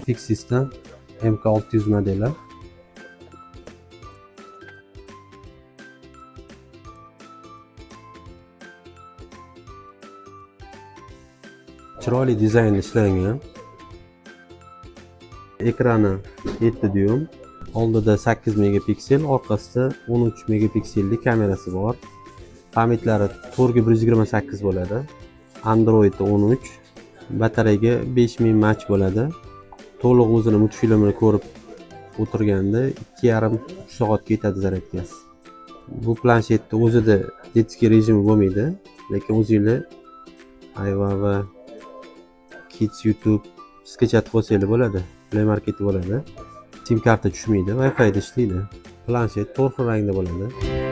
Pixis'dan MK600 modeli. Chiroyli dizaynda ishlangan. Ekrani 7 dyum. Oldida 8 megapiksel, orqasida 13 megapiksellik kamerasi bor. Pamiyatlari 4/128 bo'ladi. Android 13. Batareyaga 5000 mAh bo'ladi. To'liq o'zini multfilmini ko'rib o'tirganda 2,5-3 soatga yetadi zaryadkasi. Bu planshetda o'zida detskiy rejimi bo'lmaydi, lekin o'zingiz Ayva va Kids YouTube skechat qilsangiz bo'ladi. Play Market bo'ladi. SIM karta tushmaydi, Wi-Fi da ishlaydi. Planshet 4 xil rangda bo'ladi.